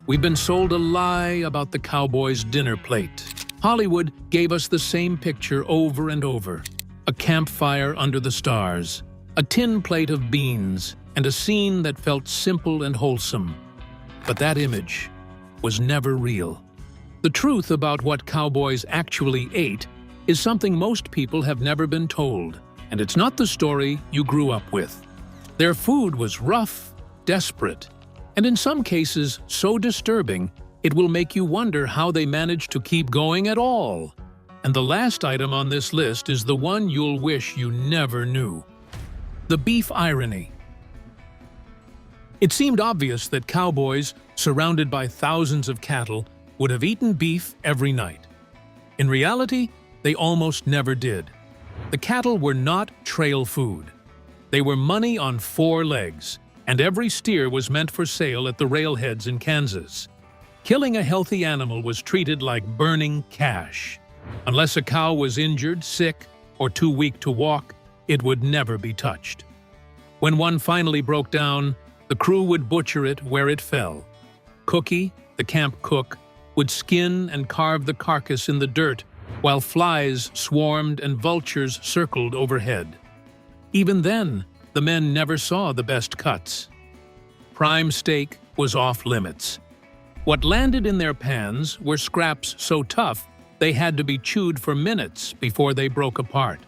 We've been sold a lie about the Cowboys' dinner plate. Hollywood gave us the same picture over and over. A campfire under the stars, a tin plate of beans, and a scene that felt simple and wholesome. But that image was never real. The truth about what cowboys actually ate is something most people have never been told, and it's not the story you grew up with. Their food was rough, desperate, and in some cases so disturbing it will make you wonder how they managed to keep going at all. And the last item on this list is the one you'll wish you never knew. The beef irony. It seemed obvious that cowboys, surrounded by thousands of cattle, would have eaten beef every night. In reality, they almost never did. The cattle were not trail food. They were money on four legs, and every steer was meant for sale at the railheads in Kansas. Killing a healthy animal was treated like burning cash. Unless a cow was injured, sick, or too weak to walk, it would never be touched. When one finally broke down, the crew would butcher it where it fell. Cookie, the camp cook, would skin and carve the carcass in the dirt while flies swarmed and vultures circled overhead. Even then, the men never saw the best cuts. Prime steak was off limits. What landed in their pans were scraps so tough they had to be chewed for minutes before they broke apart.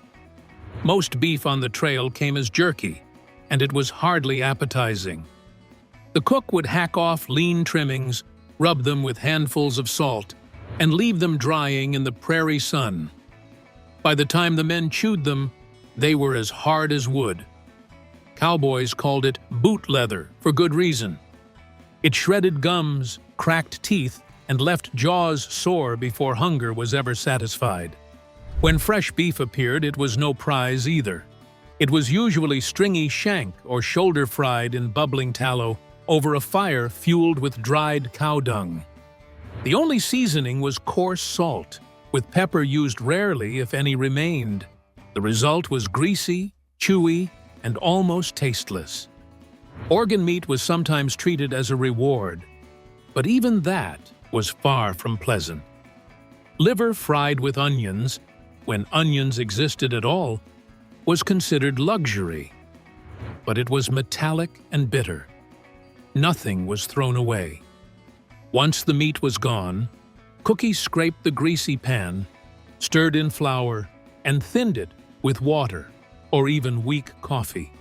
Most beef on the trail came as jerky, and it was hardly appetizing. The cook would hack off lean trimmings, rub them with handfuls of salt, and leave them drying in the prairie sun. By the time the men chewed them, they were as hard as wood. Cowboys called it boot leather for good reason. It shredded gums, cracked teeth, and left jaws sore before hunger was ever satisfied. When fresh beef appeared, it was no prize either. It was usually stringy shank or shoulder fried in bubbling tallow over a fire fueled with dried cow dung. The only seasoning was coarse salt, with pepper used rarely if any remained. The result was greasy, chewy, and almost tasteless. Organ meat was sometimes treated as a reward, but even that was far from pleasant. Liver fried with onions, when onions existed at all, was considered luxury, but it was metallic and bitter. Nothing was thrown away. Once the meat was gone, Cookie scraped the greasy pan, stirred in flour, and thinned it with water or even weak coffee.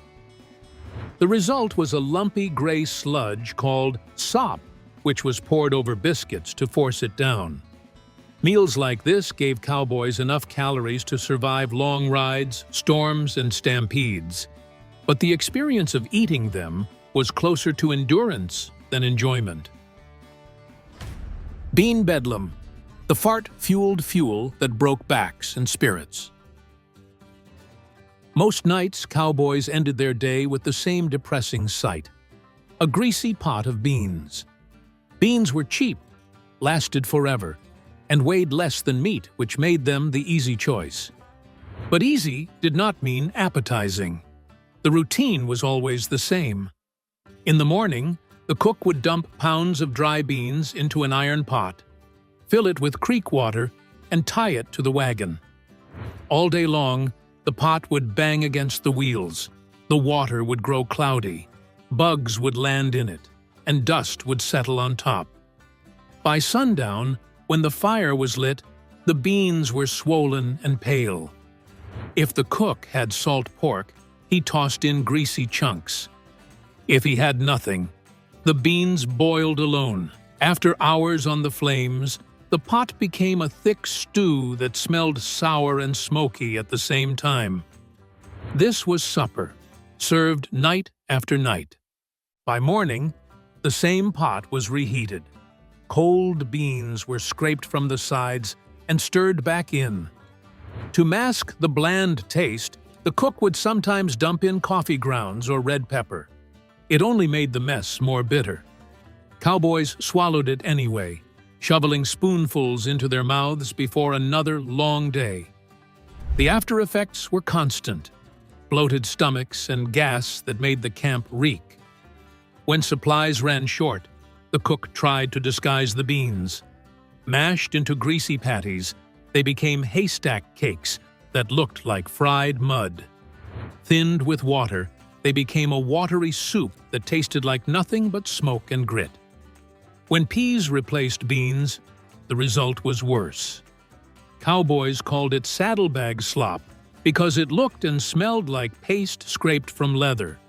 The result was a lumpy gray sludge called sop, which was poured over biscuits to force it down. Meals like this gave cowboys enough calories to survive long rides, storms, and stampedes. But the experience of eating them was closer to endurance than enjoyment. Bean bedlam, the fart-fueled fuel that broke backs and spirits. Most nights, cowboys ended their day with the same depressing sight: a greasy pot of beans. Beans were cheap, lasted forever, and weighed less than meat, which made them the easy choice. But easy did not mean appetizing. The routine was always the same. In the morning, the cook would dump pounds of dry beans into an iron pot, fill it with creek water, and tie it to the wagon. All day long, the pot would bang against the wheels, the water would grow cloudy, bugs would land in it, and dust would settle on top. By sundown, when the fire was lit, the beans were swollen and pale. If the cook had salt pork, he tossed in greasy chunks. If he had nothing, the beans boiled alone. After hours on the flames, the pot became a thick stew that smelled sour and smoky at the same time. This was supper, served night after night. By morning, the same pot was reheated. Cold beans were scraped from the sides and stirred back in. To mask the bland taste, the cook would sometimes dump in coffee grounds or red pepper. It only made the mess more bitter. Cowboys swallowed it anyway, shoveling spoonfuls into their mouths before another long day. The after effects were constant: bloated stomachs and gas that made the camp reek. When supplies ran short, The cook tried to disguise the beans. Mashed into greasy patties, they became haystack cakes that looked like fried mud. Thinned with water, they became a watery soup that tasted like nothing but smoke and grit. When peas replaced beans, the result was worse. Cowboys called it saddlebag slop because it looked and smelled like paste scraped from leather.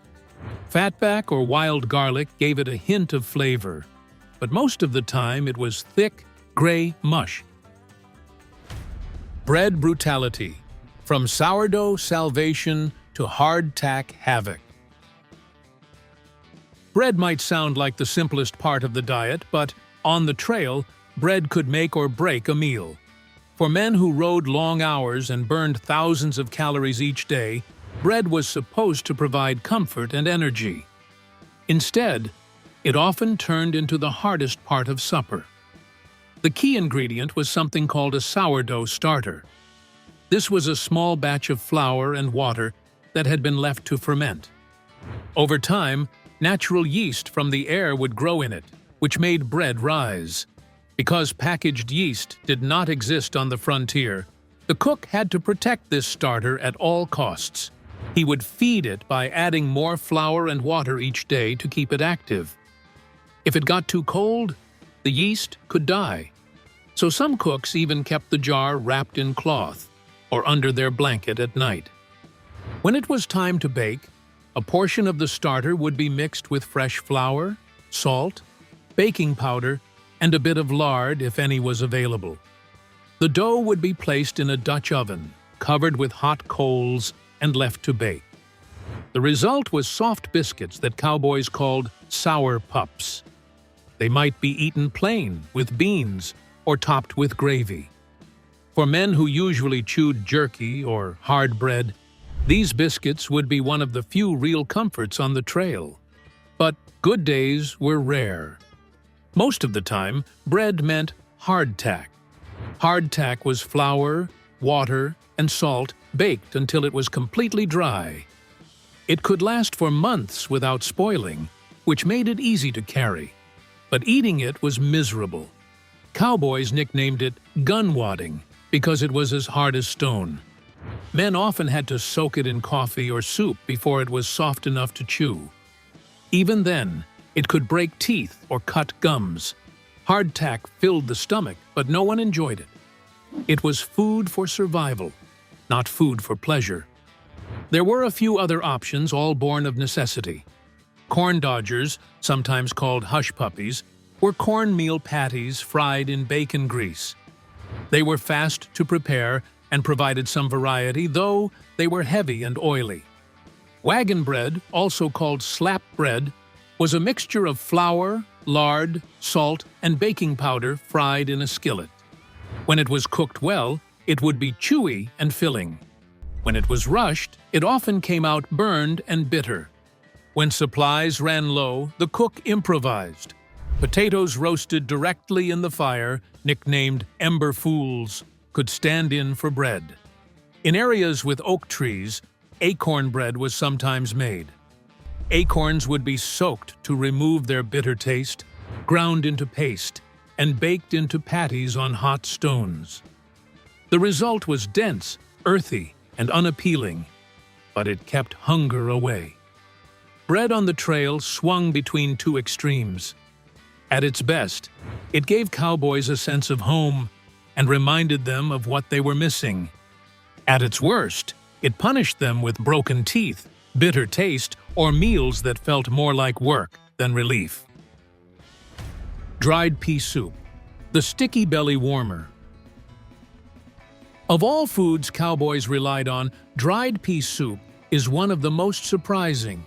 Fatback or wild garlic gave it a hint of flavor, but most of the time it was thick, gray mush. Bread brutality, from sourdough salvation to hardtack havoc. Bread might sound like the simplest part of the diet, but on the trail, bread could make or break a meal. For men who rode long hours and burned thousands of calories each day, bread was supposed to provide comfort and energy. Instead, it often turned into the hardest part of supper. The key ingredient was something called a sourdough starter. This was a small batch of flour and water that had been left to ferment. Over time, natural yeast from the air would grow in it, which made bread rise. Because packaged yeast did not exist on the frontier, the cook had to protect this starter at all costs. He would feed it by adding more flour and water each day to keep it active. If it got too cold, the yeast could die. So some cooks even kept the jar wrapped in cloth or under their blanket at night. When it was time to bake, a portion of the starter would be mixed with fresh flour, salt, baking powder, and a bit of lard if any was available. The dough would be placed in a Dutch oven, covered with hot coals, and left to bake. The result was soft biscuits that cowboys called sour pups. They might be eaten plain, with beans, or topped with gravy. For men who usually chewed jerky or hard bread, these biscuits would be one of the few real comforts on the trail. But good days were rare. Most of the time, bread meant hardtack. Hardtack was flour, water, and salt baked until it was completely dry. It could last for months without spoiling, which made it easy to carry. But eating it was miserable. Cowboys nicknamed it gun-wadding because it was as hard as stone. Men often had to soak it in coffee or soup before it was soft enough to chew. Even then, it could break teeth or cut gums. Hardtack filled the stomach, but no one enjoyed it. It was food for survival, not food for pleasure. There were a few other options, all born of necessity. Corn dodgers, sometimes called hush puppies, were cornmeal patties fried in bacon grease. They were fast to prepare and provided some variety, though they were heavy and oily. Wagon bread, also called slap bread, was a mixture of flour, lard, salt, and baking powder fried in a skillet. When it was cooked well, it would be chewy and filling. When it was rushed, it often came out burned and bitter. When supplies ran low, the cook improvised. Potatoes roasted directly in the fire, nicknamed ember fools, could stand in for bread. In areas with oak trees, acorn bread was sometimes made. Acorns would be soaked to remove their bitter taste, ground into paste, and baked into patties on hot stones. The result was dense, earthy, and unappealing, but it kept hunger away. Bread on the trail swung between two extremes. At its best, it gave cowboys a sense of home and reminded them of what they were missing. At its worst, it punished them with broken teeth, bitter taste, or meals that felt more like work than relief. Dried pea soup, the sticky belly warmer. Of all foods cowboys relied on, dried pea soup is one of the most surprising.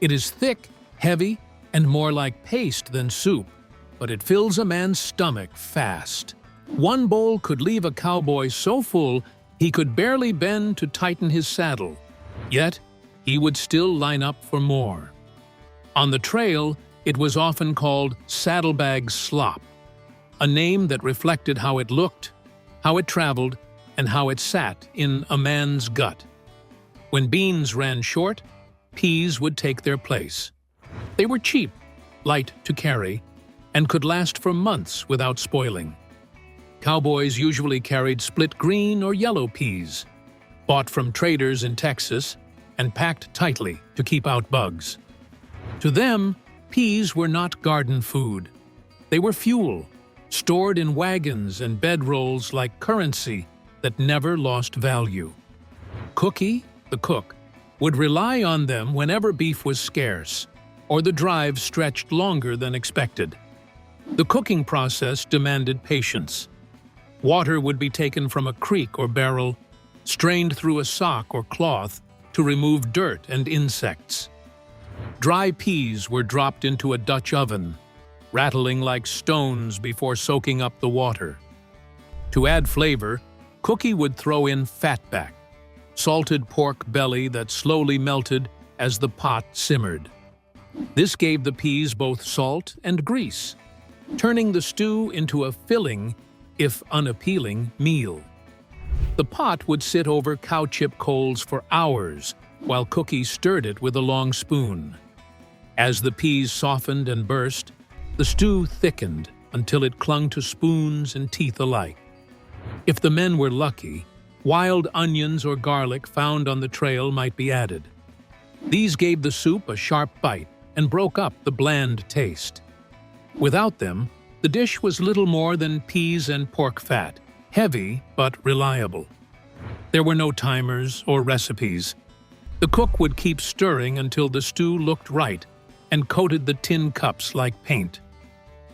It is thick, heavy, and more like paste than soup, but it fills a man's stomach fast. One bowl could leave a cowboy so full he could barely bend to tighten his saddle. Yet, he would still line up for more. On the trail, it was often called saddlebag slop, a name that reflected how it looked, how it traveled, and how it sat in a man's gut. When beans ran short, peas would take their place. They were cheap, light to carry, and could last for months without spoiling. Cowboys usually carried split green or yellow peas, bought from traders in Texas and packed tightly to keep out bugs. To them, peas were not garden food. They were fuel, stored in wagons and bedrolls like currency that never lost value. Cookie, the cook, would rely on them whenever beef was scarce or the drive stretched longer than expected. The cooking process demanded patience. Water would be taken from a creek or barrel, strained through a sock or cloth to remove dirt and insects. Dry peas were dropped into a Dutch oven, rattling like stones before soaking up the water. To add flavor, Cookie would throw in fatback, salted pork belly that slowly melted as the pot simmered. This gave the peas both salt and grease, turning the stew into a filling, if unappealing, meal. The pot would sit over cow-chip coals for hours while Cookie stirred it with a long spoon. As the peas softened and burst, the stew thickened until it clung to spoons and teeth alike. If the men were lucky, wild onions or garlic found on the trail might be added. These gave the soup a sharp bite and broke up the bland taste. Without them, the dish was little more than peas and pork fat, heavy but reliable. There were no timers or recipes. The cook would keep stirring until the stew looked right and coated the tin cups like paint.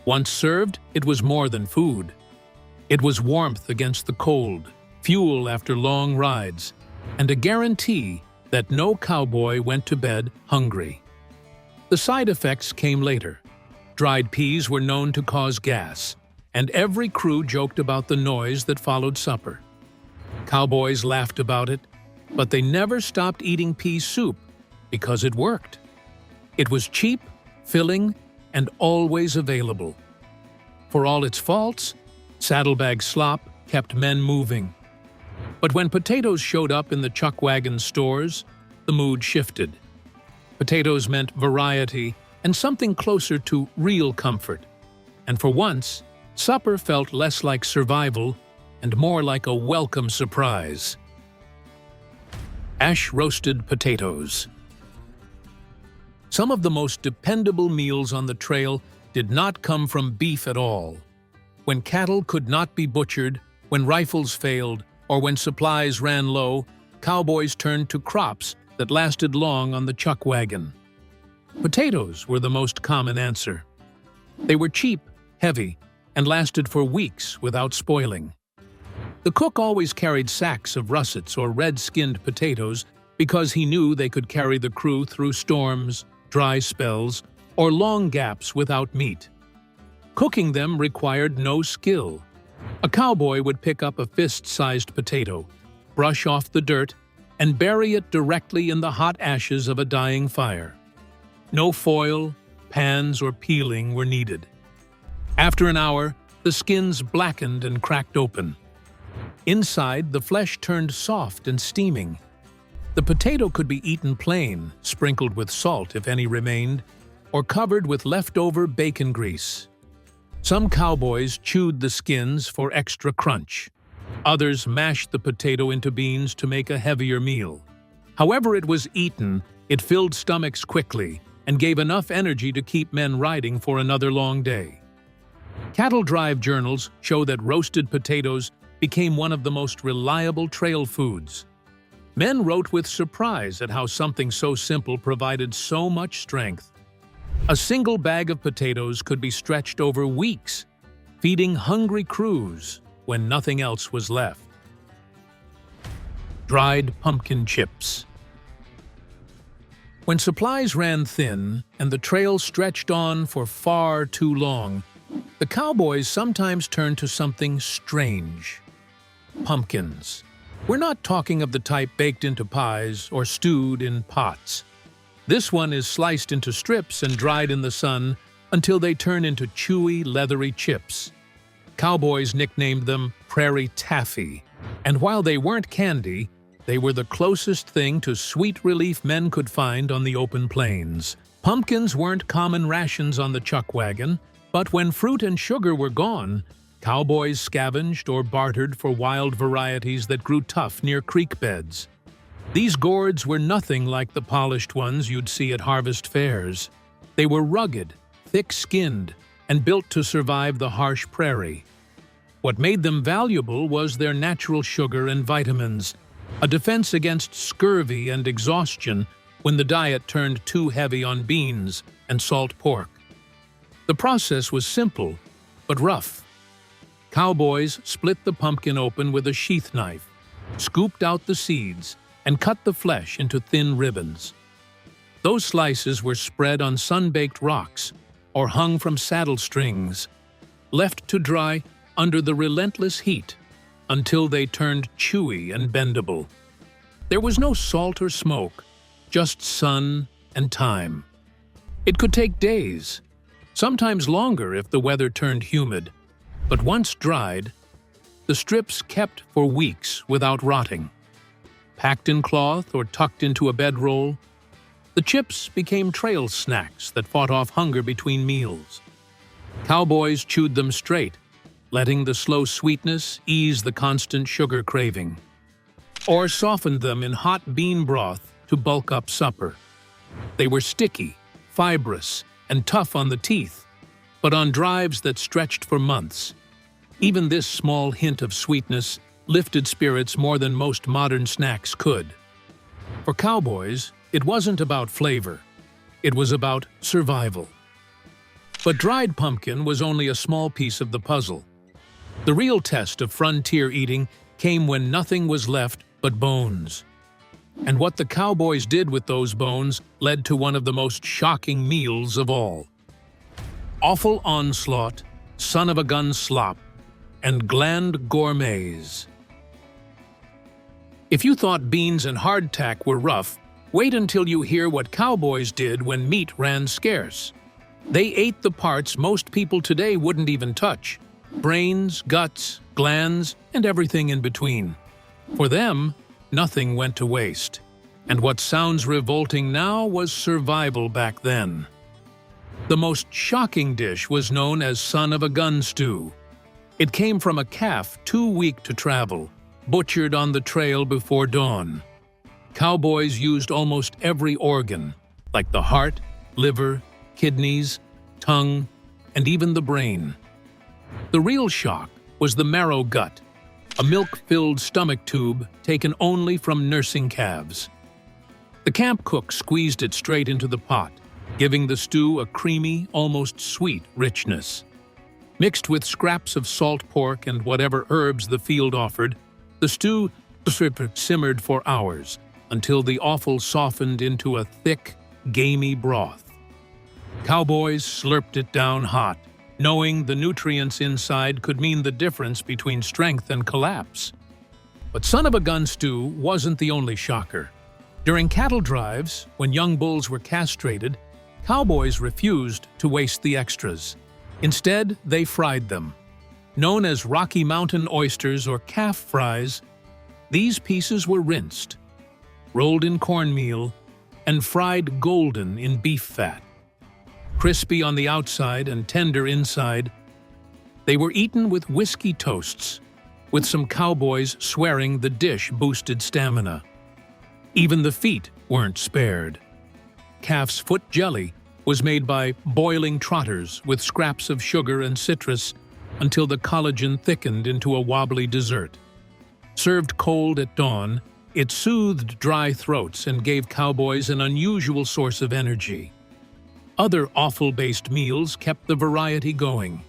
Once served, it was more than food. It was warmth against the cold, fuel after long rides, and a guarantee that no cowboy went to bed hungry. The side effects came later. Dried peas were known to cause gas, and every crew joked about the noise that followed supper. Cowboys laughed about it, but they never stopped eating pea soup because it worked. It was cheap, filling, and always available. For all its faults, saddlebag slop kept men moving. But when potatoes showed up in the chuck wagon stores, the mood shifted. Potatoes meant variety and something closer to real comfort. And for once, supper felt less like survival and more like a welcome surprise. Ash-roasted potatoes. Some of the most dependable meals on the trail did not come from beef at all. When cattle could not be butchered, when rifles failed, or when supplies ran low, cowboys turned to crops that lasted long on the chuck wagon. Potatoes were the most common answer. They were cheap, heavy, and lasted for weeks without spoiling. The cook always carried sacks of russets or red-skinned potatoes because he knew they could carry the crew through storms, dry spells, or long gaps without meat. Cooking them required no skill. A cowboy would pick up a fist-sized potato, brush off the dirt, and bury it directly in the hot ashes of a dying fire. No foil, pans, or peeling were needed. After an hour, the skins blackened and cracked open. Inside, the flesh turned soft and steaming. The potato could be eaten plain, sprinkled with salt if any remained, or covered with leftover bacon grease. Some cowboys chewed the skins for extra crunch. Others mashed the potato into beans to make a heavier meal. However it was eaten, it filled stomachs quickly and gave enough energy to keep men riding for another long day. Cattle drive journals show that roasted potatoes became one of the most reliable trail foods. Men wrote with surprise at how something so simple provided so much strength. A single bag of potatoes could be stretched over weeks, feeding hungry crews when nothing else was left. Dried pumpkin chips. When supplies ran thin and the trail stretched on for far too long, the cowboys sometimes turned to something strange. Pumpkins. We're not talking of the type baked into pies or stewed in pots. This one is sliced into strips and dried in the sun until they turn into chewy, leathery chips. Cowboys nicknamed them prairie taffy, and while they weren't candy, they were the closest thing to sweet relief men could find on the open plains. Pumpkins weren't common rations on the chuck wagon. But when fruit and sugar were gone, cowboys scavenged or bartered for wild varieties that grew tough near creek beds. These gourds were nothing like the polished ones you'd see at harvest fairs. They were rugged, thick-skinned, and built to survive the harsh prairie. What made them valuable was their natural sugar and vitamins, a defense against scurvy and exhaustion when the diet turned too heavy on beans and salt pork. The process was simple, but rough. Cowboys split the pumpkin open with a sheath knife, scooped out the seeds, and cut the flesh into thin ribbons. Those slices were spread on sun-baked rocks or hung from saddle strings, left to dry under the relentless heat until they turned chewy and bendable. There was no salt or smoke, just sun and time. It could take days, sometimes longer if the weather turned humid, but once dried, the strips kept for weeks without rotting. Packed in cloth or tucked into a bedroll, the chips became trail snacks that fought off hunger between meals. Cowboys chewed them straight, letting the slow sweetness ease the constant sugar craving, or softened them in hot bean broth to bulk up supper. They were sticky, fibrous, and tough on the teeth, but on drives that stretched for months. Even this small hint of sweetness lifted spirits more than most modern snacks could. For cowboys, it wasn't about flavor. It was about survival. But dried pumpkin was only a small piece of the puzzle. The real test of frontier eating came when nothing was left but bones. And what the cowboys did with those bones led to one of the most shocking meals of all. Offal onslaught, son of a gun slop, and gland gourmets. If you thought beans and hardtack were rough, wait until you hear what cowboys did when meat ran scarce. They ate the parts most people today wouldn't even touch: brains, guts, glands, and everything in between. For them, nothing went to waste. And what sounds revolting now was survival back then. The most shocking dish was known as son of a gun stew. It came from a calf too weak to travel, butchered on the trail before dawn. Cowboys used almost every organ, like the heart, liver, kidneys, tongue, and even the brain. The real shock was the marrow gut, a milk-filled stomach tube taken only from nursing calves. The camp cook squeezed it straight into the pot, giving the stew a creamy, almost sweet richness. Mixed with scraps of salt pork and whatever herbs the field offered, the stew simmered for hours until the offal softened into a thick, gamey broth. Cowboys slurped it down hot, knowing the nutrients inside could mean the difference between strength and collapse. But son of a gun stew wasn't the only shocker. During cattle drives, when young bulls were castrated, cowboys refused to waste the extras. Instead, they fried them. Known as Rocky Mountain oysters or calf fries, these pieces were rinsed, rolled in cornmeal, and fried golden in beef fat. Crispy on the outside and tender inside, they were eaten with whiskey toasts, with some cowboys swearing the dish boosted stamina. Even the feet weren't spared. Calf's foot jelly was made by boiling trotters with scraps of sugar and citrus until the collagen thickened into a wobbly dessert. Served cold at dawn, it soothed dry throats and gave cowboys an unusual source of energy. Other offal-based meals kept the variety going.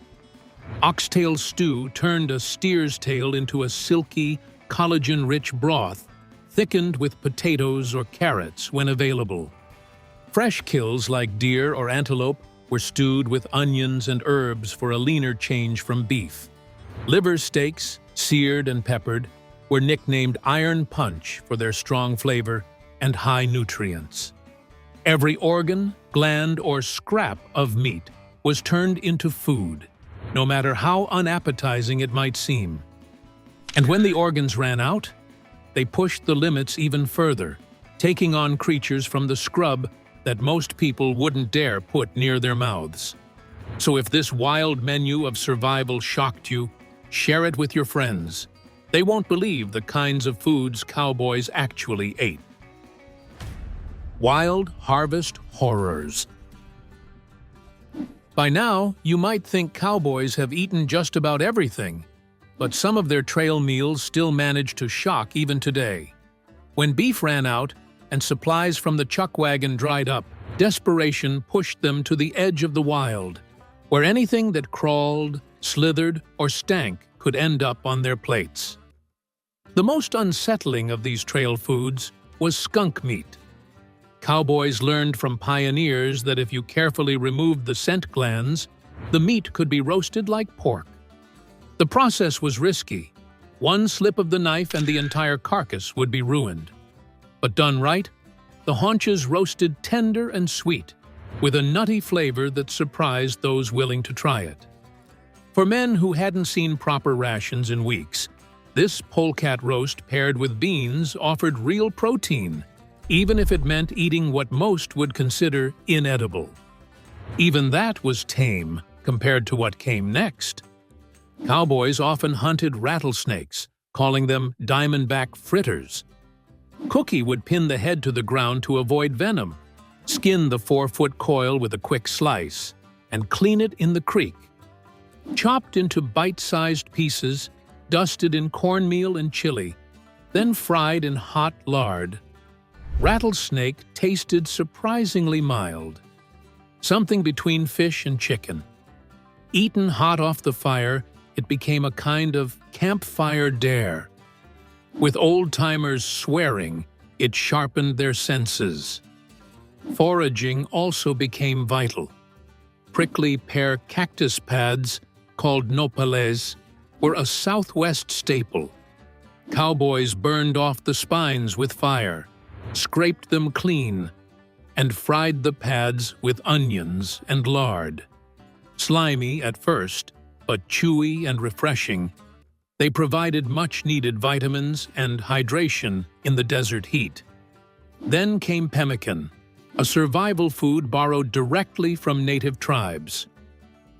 Oxtail stew turned a steer's tail into a silky, collagen-rich broth, thickened with potatoes or carrots when available. Fresh kills like deer or antelope were stewed with onions and herbs for a leaner change from beef. Liver steaks, seared and peppered, were nicknamed Iron Punch for their strong flavor and high nutrients. Every organ, gland, or scrap of meat was turned into food, no matter how unappetizing it might seem. And when the organs ran out, they pushed the limits even further, taking on creatures from the scrub that most people wouldn't dare put near their mouths. So if this wild menu of survival shocked you, share it with your friends. They won't believe the kinds of foods cowboys actually ate. Wild harvest horrors. By now, you might think cowboys have eaten just about everything, but some of their trail meals still manage to shock even today. When beef ran out and supplies from the chuck wagon dried up, desperation pushed them to the edge of the wild, where anything that crawled, slithered, or stank could end up on their plates. The most unsettling of these trail foods was skunk meat. Cowboys learned from pioneers that if you carefully removed the scent glands, the meat could be roasted like pork. The process was risky. One slip of the knife and the entire carcass would be ruined. But done right, the haunches roasted tender and sweet, with a nutty flavor that surprised those willing to try it. For men who hadn't seen proper rations in weeks, this polecat roast paired with beans offered real protein, even if it meant eating what most would consider inedible. Even that was tame compared to what came next. Cowboys often hunted rattlesnakes, calling them diamondback fritters. Cookie would pin the head to the ground to avoid venom, skin the 4-foot coil with a quick slice, and clean it in the creek. Chopped into bite-sized pieces, dusted in cornmeal and chili, then fried in hot lard. Rattlesnake tasted surprisingly mild, something between fish and chicken. Eaten hot off the fire, it became a kind of campfire dare. With old-timers swearing, it sharpened their senses. Foraging also became vital. Prickly pear cactus pads, called nopales, were a Southwest staple. Cowboys burned off the spines with fire, scraped them clean, and fried the pads with onions and lard. Slimy at first, but chewy and refreshing, they provided much-needed vitamins and hydration in the desert heat. Then came pemmican, a survival food borrowed directly from native tribes.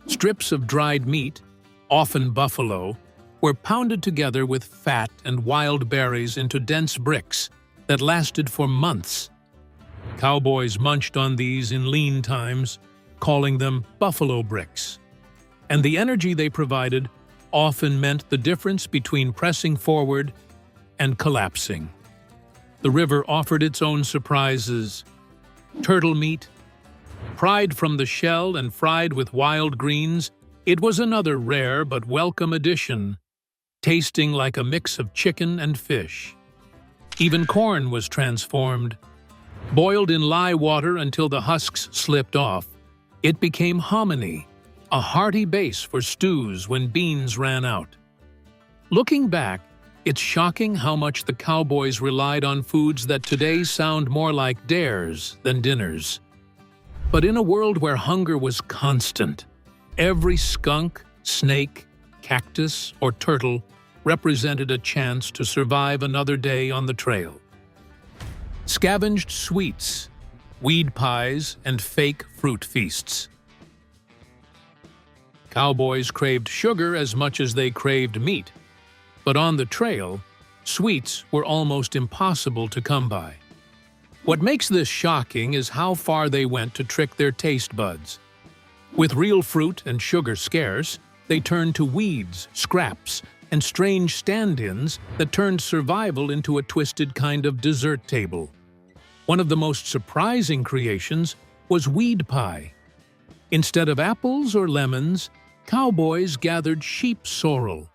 Strips of dried meat, often buffalo, were pounded together with fat and wild berries into dense bricks that lasted for months. Cowboys munched on these in lean times, calling them buffalo bricks. And the energy they provided often meant the difference between pressing forward and collapsing. The river offered its own surprises. Turtle meat, pried from the shell and fried with wild greens, it was another rare but welcome addition, tasting like a mix of chicken and fish. Even corn was transformed. Boiled in lye water until the husks slipped off, it became hominy, a hearty base for stews when beans ran out. Looking back, it's shocking how much the cowboys relied on foods that today sound more like dares than dinners. But in a world where hunger was constant, every skunk, snake, cactus, or turtle represented a chance to survive another day on the trail. Scavenged sweets, weed pies, and fake fruit feasts. Cowboys craved sugar as much as they craved meat, but on the trail, sweets were almost impossible to come by. What makes this shocking is how far they went to trick their taste buds. With real fruit and sugar scarce, they turned to weeds, scraps, and strange stand-ins that turned survival into a twisted kind of dessert table. One of the most surprising creations was weed pie. Instead of apples or lemons, cowboys gathered sheep sorrel,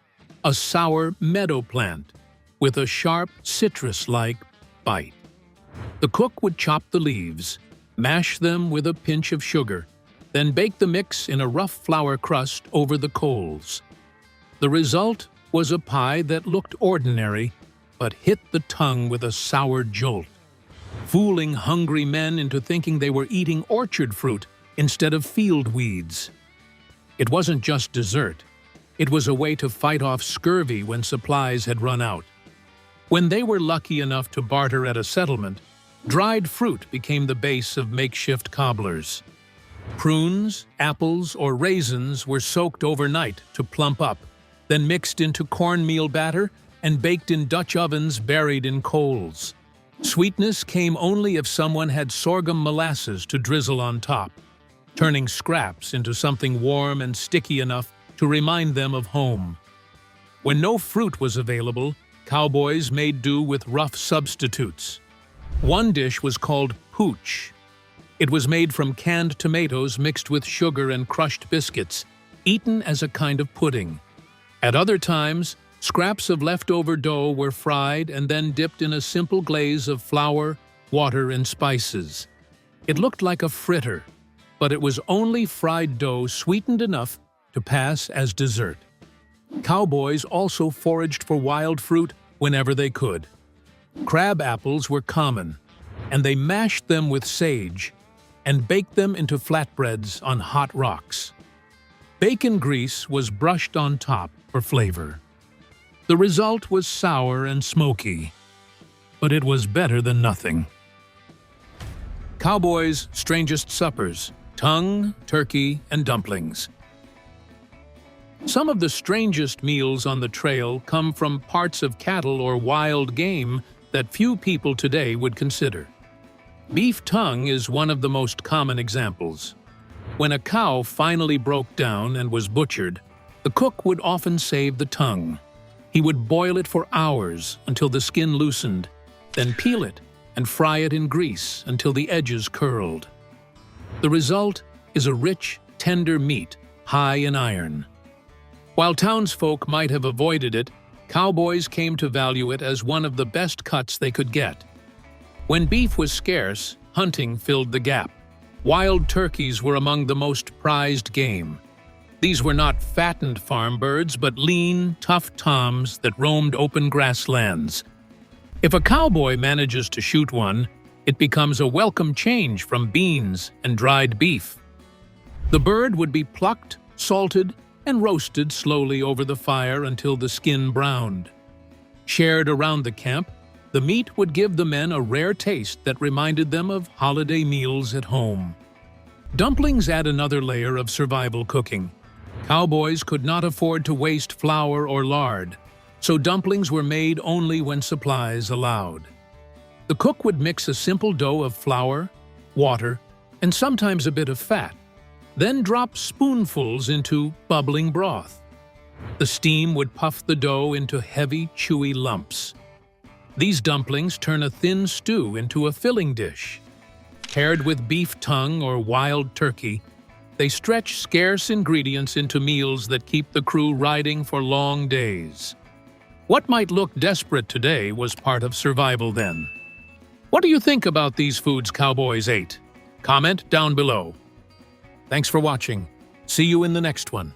a sour meadow plant with a sharp citrus-like bite. The cook would chop the leaves, mash them with a pinch of sugar, then bake the mix in a rough flour crust over the coals. The result was a pie that looked ordinary, but hit the tongue with a sour jolt, fooling hungry men into thinking they were eating orchard fruit instead of field weeds. It wasn't just dessert. It was a way to fight off scurvy when supplies had run out. When they were lucky enough to barter at a settlement, dried fruit became the base of makeshift cobblers. Prunes, apples, or raisins were soaked overnight to plump up, then mixed into cornmeal batter and baked in Dutch ovens buried in coals. Sweetness came only if someone had sorghum molasses to drizzle on top, turning scraps into something warm and sticky enough to remind them of home. When no fruit was available, cowboys made do with rough substitutes. One dish was called pooch. It was made from canned tomatoes mixed with sugar and crushed biscuits, eaten as a kind of pudding. At other times, scraps of leftover dough were fried and then dipped in a simple glaze of flour, water, and spices. It looked like a fritter, but it was only fried dough sweetened enough to pass as dessert. Cowboys also foraged for wild fruit whenever they could. Crab apples were common, and they mashed them with sage and baked them into flatbreads on hot rocks. Bacon grease was brushed on top for flavor. The result was sour and smoky, but it was better than nothing. Cowboys' strangest suppers: tongue, turkey, and dumplings. Some of the strangest meals on the trail come from parts of cattle or wild game that few people today would consider. Beef tongue is one of the most common examples. When a cow finally broke down and was butchered, the cook would often save the tongue. He would boil it for hours until the skin loosened, then peel it and fry it in grease until the edges curled. The result is a rich, tender meat high in iron. While townsfolk might have avoided it, cowboys came to value it as one of the best cuts they could get. When beef was scarce, hunting filled the gap. Wild turkeys were among the most prized game. These were not fattened farm birds, but lean, tough toms that roamed open grasslands. If a cowboy manages to shoot one, it becomes a welcome change from beans and dried beef. The bird would be plucked, salted, and roasted slowly over the fire until the skin browned. Shared around the camp, the meat would give the men a rare taste that reminded them of holiday meals at home. Dumplings add another layer of survival cooking. Cowboys could not afford to waste flour or lard, so dumplings were made only when supplies allowed. The cook would mix a simple dough of flour, water, and sometimes a bit of fat, then drop spoonfuls into bubbling broth. The steam would puff the dough into heavy, chewy lumps. These dumplings turn a thin stew into a filling dish. Paired with beef tongue or wild turkey, they stretch scarce ingredients into meals that keep the crew riding for long days. What might look desperate today was part of survival then. What do you think about these foods cowboys ate? Comment down below. Thanks for watching. See you in the next one.